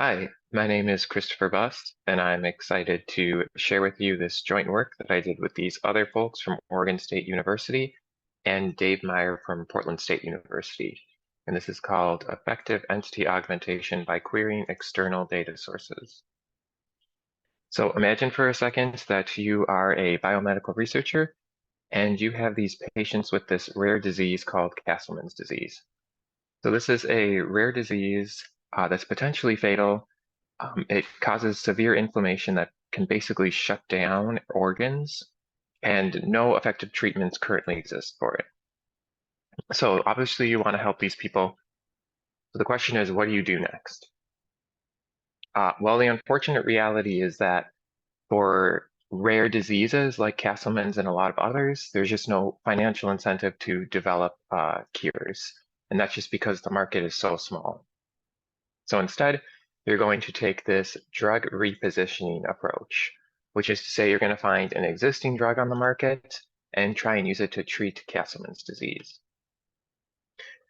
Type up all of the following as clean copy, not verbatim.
Hi, my name is Christopher Bust, and I'm excited to share with you this joint work that I did with these other folks from Oregon State University and Dave Meyer from Portland State University. And this is called Effective Entity Augmentation by Querying External Data Sources. So imagine for a second that you are a biomedical researcher and you have these patients with this rare disease called Castleman's disease. So this is a rare disease that's potentially fatal. It causes severe inflammation that can basically shut down organs, and no effective treatments currently exist for it. So obviously you want to help these people. So the question is, what do you do next? Well, the unfortunate reality is that for rare diseases like Castleman's and a lot of others, there's just no financial incentive to develop cures. And that's just because the market is so small. So instead, you're going to take this drug repositioning approach, which is to say you're going to find an existing drug on the market and try and use it to treat Castleman's disease.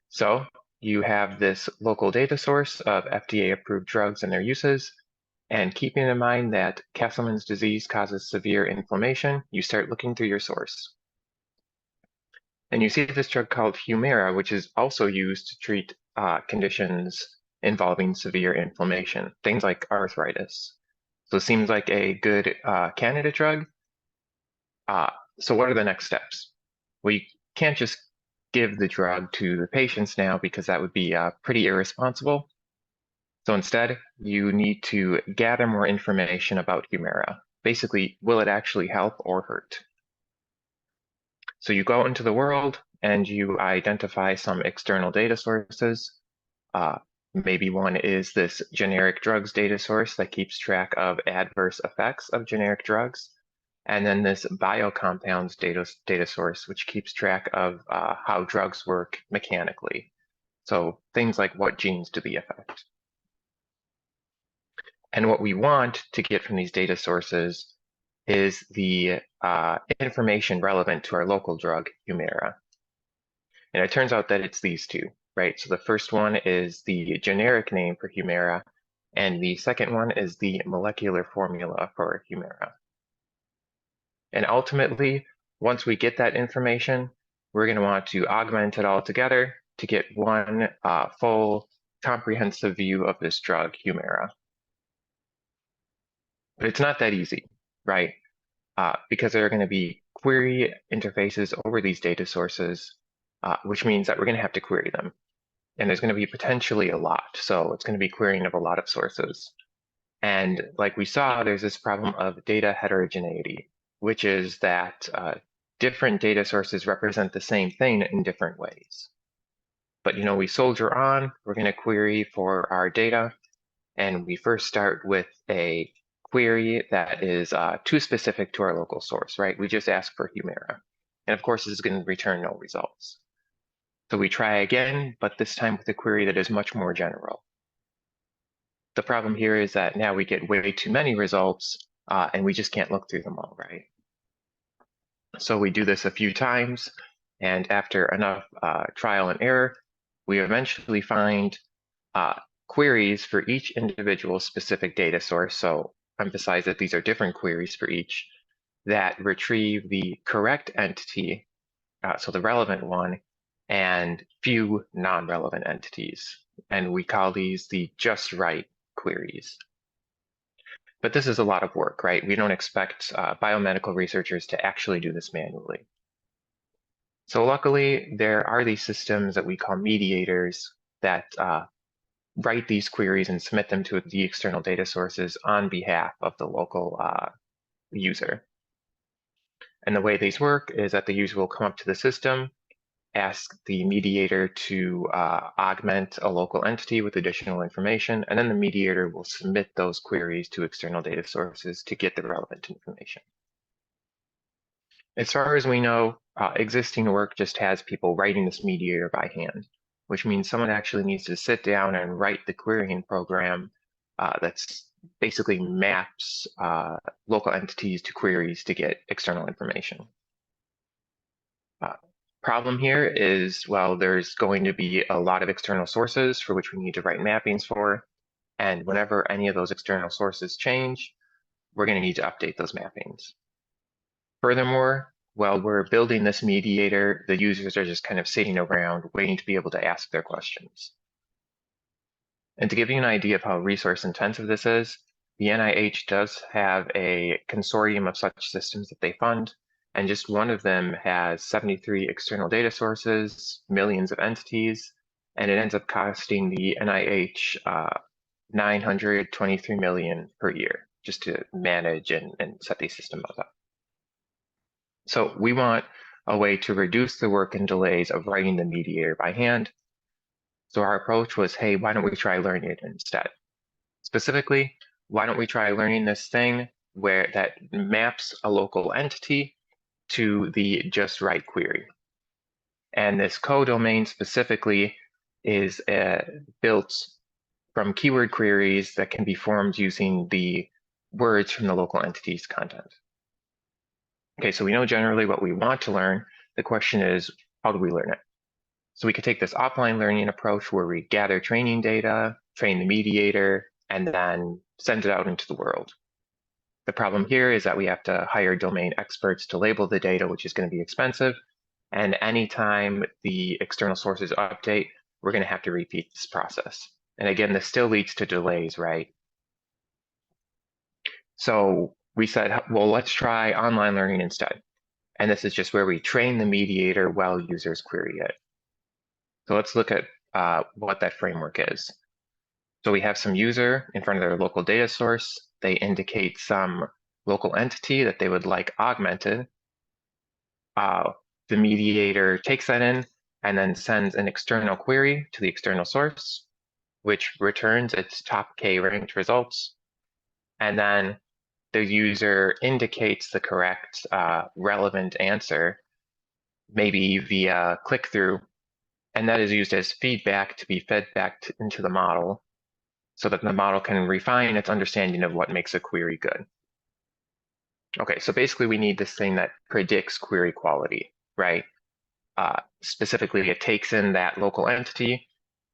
So you have this local data source of FDA-approved drugs and their uses, and keeping in mind that Castleman's disease causes severe inflammation, you start looking through your source. And you see this drug called Humira, which is also used to treat conditions involving severe inflammation, things like arthritis. So it seems like a good candidate drug. So what are the next steps? We can't just give the drug to the patients now because that would be pretty irresponsible. So instead, you need to gather more information about Humira. Basically, will it actually help or hurt? So you go into the world and you identify some external data sources. Maybe one is this generic drugs data source that keeps track of adverse effects of generic drugs. And then this biocompounds data source, which keeps track of how drugs work mechanically. So things like what genes do they affect. And what we want to get from these data sources is the information relevant to our local drug, Humira. And it turns out that it's these two, right? So the first one is the generic name for Humira, and the second one is the molecular formula for Humira. And ultimately, once we get that information, we're going to want to augment it all together to get one full comprehensive view of this drug, Humira. But it's not that easy, right? Because there are going to be query interfaces over these data sources, which means that we're going to have to query them. And there's going to be potentially a lot. So it's going to be querying of a lot of sources. And like we saw, there's this problem of data heterogeneity, which is that different data sources represent the same thing in different ways. But we soldier on, we're going to query for our data, and we first start with a query that is too specific to our local source, right? We just ask for Humira. And of course, this is going to return no results. So we try again, but this time with a query that is much more general. The problem here is that now we get way too many results, and we just can't look through them all, right? So we do this a few times, and after enough trial and error, we eventually find queries for each individual specific data source. So emphasize that these are different queries for each that retrieve the correct entity, so the relevant one, and few non-relevant entities. And we call these the just right queries. But this is a lot of work, right? We don't expect biomedical researchers to actually do this manually. So luckily, there are these systems that we call mediators that write these queries and submit them to the external data sources on behalf of the local user. And the way these work is that the user will come up to the system, ask the mediator to augment a local entity with additional information, and then the mediator will submit those queries to external data sources to get the relevant information. As far as we know, existing work just has people writing this mediator by hand, which means someone actually needs to sit down and write the querying program that's basically maps local entities to queries to get external information. Problem here is, well, there's going to be a lot of external sources for which we need to write mappings for, And whenever any of those external sources change, we're going to need to update those mappings. Furthermore, while we're building this mediator, the users are just kind of sitting around waiting to be able to ask their questions. And to give you an idea of how resource intensive this is, the NIH does have a consortium of such systems that they fund, and just one of them has 73 external data sources, millions of entities, and it ends up costing the NIH $923 million per year just to manage and set these systems up. So we want a way to reduce the work and delays of writing the mediator by hand. So our approach was, hey, why don't we try learning it instead? Specifically, why don't we try learning this thing where that maps a local entity to the just right query? And this codomain specifically is built from keyword queries that can be formed using the words from the local entity's content. Okay, so we know generally what we want to learn. The question is, how do we learn it? So we could take this offline learning approach where we gather training data, train the mediator, and then send it out into the world. The problem here is that we have to hire domain experts to label the data, which is going to be expensive. And anytime the external sources update, we're going to have to repeat this process. And again, this still leads to delays, right? So we said, well, let's try online learning instead. And this is just where we train the mediator while users query it. So let's look at what that framework is. So we have some user in front of their local data source. They indicate some local entity that they would like augmented. The mediator takes that in and then sends an external query to the external source, which returns its top K ranked results. And then the user indicates the correct relevant answer, maybe via click-through, and that is used as feedback to be fed back into the model so that the model can refine its understanding of what makes a query good. Okay, so basically we need this thing that predicts query quality, right? Specifically, it takes in that local entity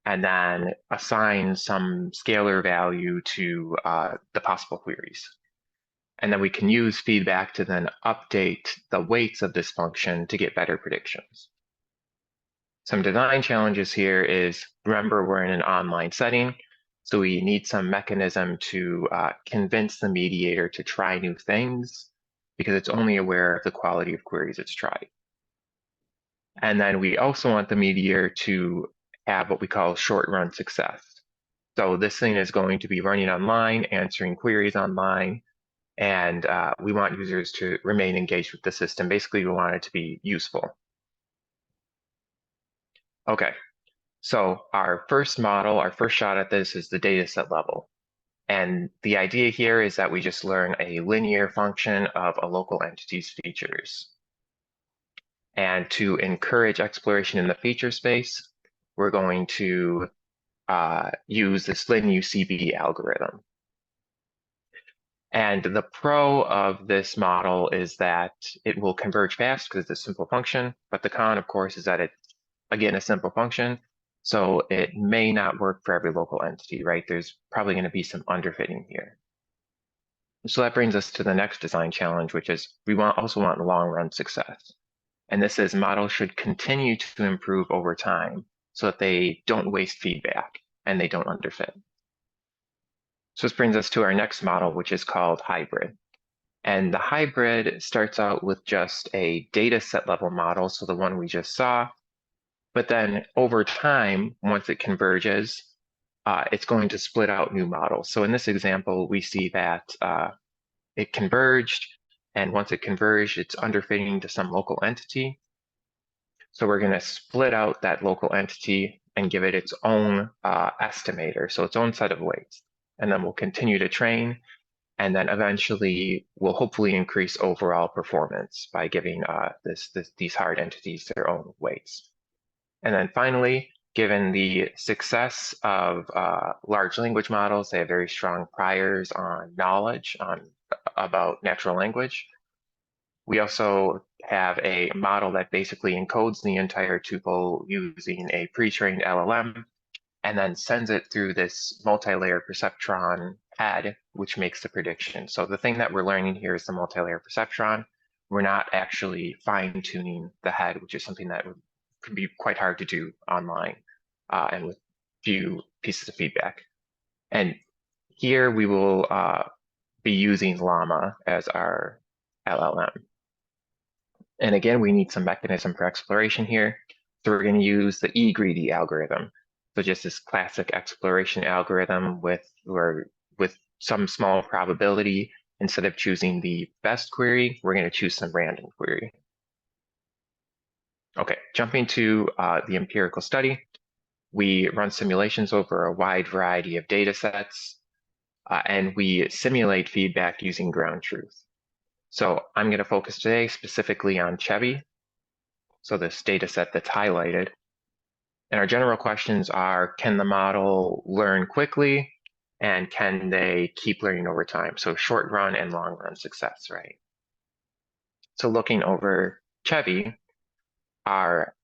and then assigns some scalar value to the possible queries. And then we can use feedback to then update the weights of this function to get better predictions. Some design challenges here is, remember, we're in an online setting, so we need some mechanism to convince the mediator to try new things because it's only aware of the quality of queries it's tried. And then we also want the mediator to have what we call short-run success. So this thing is going to be running online, answering queries online, and we want users to remain engaged with the system. Basically, we want it to be useful. Okay, so our first model, our first shot at this is the dataset level. And the idea here is that we just learn a linear function of a local entity's features. And to encourage exploration in the feature space, we're going to use this LinUCB algorithm. And the pro of this model is that it will converge fast because it's a simple function, but the con, of course, is that it's, again, a simple function, so it may not work for every local entity, right? There's probably going to be some underfitting here. So that brings us to the next design challenge, which is we also want long-run success. And this is models should continue to improve over time so that they don't waste feedback and they don't underfit. So this brings us to our next model, which is called hybrid. And the hybrid starts out with just a data set level model, so the one we just saw. But then over time, once it converges, it's going to split out new models. So in this example, we see that it converged, and once it converged, it's underfitting to some local entity. So we're going to split out that local entity and give it its own estimator, so its own set of weights. And then we'll continue to train, and then eventually we'll hopefully increase overall performance by giving these hard entities their own weights. And then finally, given the success of large language models, they have very strong priors on knowledge about natural language. We also have a model that basically encodes the entire tuple using a pre-trained LLM, and then sends it through this multi-layer perceptron head, which makes the prediction. So the thing that we're learning here is the multi-layer perceptron. We're not actually fine-tuning the head, which is something that could be quite hard to do online and with few pieces of feedback. And here we will be using Llama as our LLM. And again, we need some mechanism for exploration here. So we're going to use the eGreedy algorithm. So just this classic exploration algorithm with some small probability. Instead of choosing the best query, we're going to choose some random query. Okay, jumping to the empirical study. We run simulations over a wide variety of data sets, and we simulate feedback using ground truth. So I'm going to focus today specifically on Chebby, so this data set that's highlighted. And our general questions are, can the model learn quickly? And can they keep learning over time? So short run and long run success, right? So looking over Chebby, our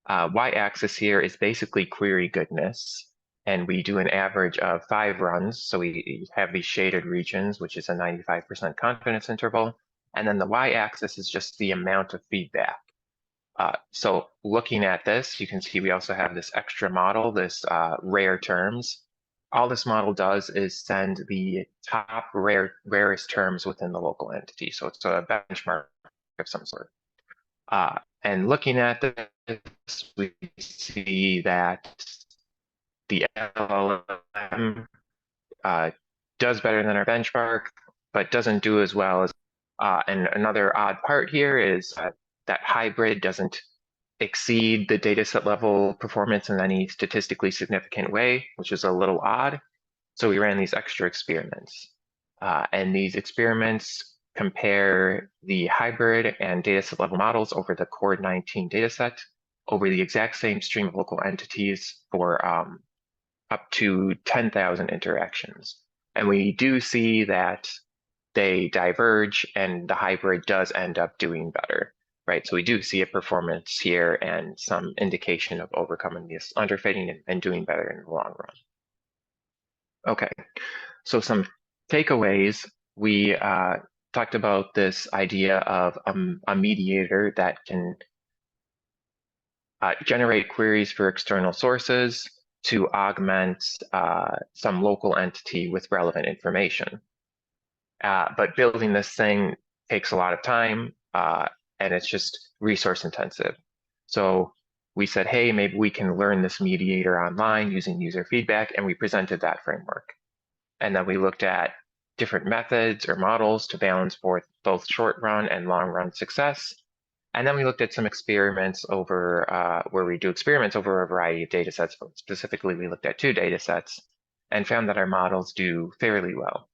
y-axis here is basically query goodness. And we do an average of 5 runs. So we have these shaded regions, which is a 95% confidence interval. And then the y-axis is just the amount of feedback. So looking at this, you can see we also have this extra model, this rare terms. All this model does is send the top rarest terms within the local entity. So it's a benchmark of some sort. And looking at this, we see that the LLM does better than our benchmark, but doesn't do as well as. And another odd part here is that hybrid doesn't exceed the dataset level performance in any statistically significant way, which is a little odd. So we ran these extra experiments. And these experiments compare the hybrid and dataset level models over the Core 19 dataset over the exact same stream of local entities for up to 10,000 interactions. And we do see that they diverge and the hybrid does end up doing better, right? So we do see a performance here and some indication of overcoming this underfitting and doing better in the long run. Okay, so some takeaways. We talked about this idea of a mediator that can generate queries for external sources to augment some local entity with relevant information. But building this thing takes a lot of time and it's just resource intensive. So we said, hey, maybe we can learn this mediator online using user feedback, and we presented that framework. And then we looked at different methods or models to balance both short run and long run success. And then we looked at some experiments over where we do experiments over a variety of data sets. Specifically, we looked at 2 data sets and found that our models do fairly well.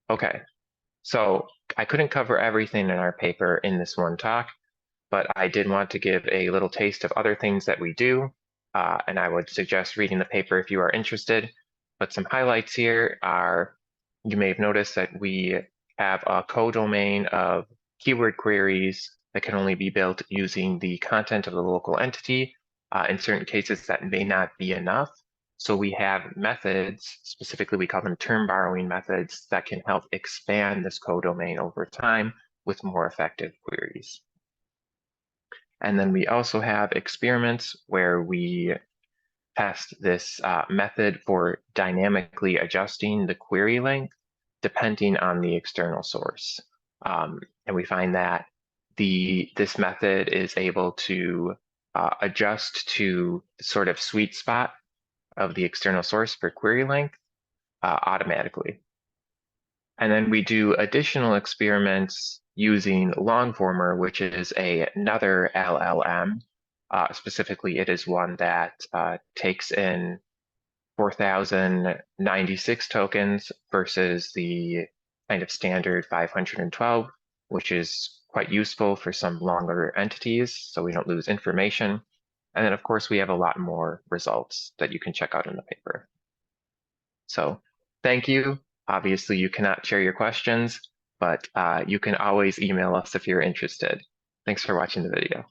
Okay, so I couldn't cover everything in our paper in this one talk, but I did want to give a little taste of other things that we do, and I would suggest reading the paper if you are interested. But some highlights here are, you may have noticed that we have a codomain of keyword queries that can only be built using the content of the local entity. In certain cases, that may not be enough. So we have methods, specifically we call them term borrowing methods, that can help expand this codomain over time with more effective queries. And then we also have experiments where we test this method for dynamically adjusting the query length depending on the external source. And we find that this method is able to adjust to the sort of sweet spot of the external source for query length automatically. And then we do additional experiments using Longformer, which is another LLM. Specifically, it is one that takes in 4,096 tokens versus the kind of standard 512, which is quite useful for some longer entities, so we don't lose information. And then, of course, we have a lot more results that you can check out in the paper. So thank you. Obviously, you cannot share your questions, but you can always email us if you're interested. Thanks for watching the video.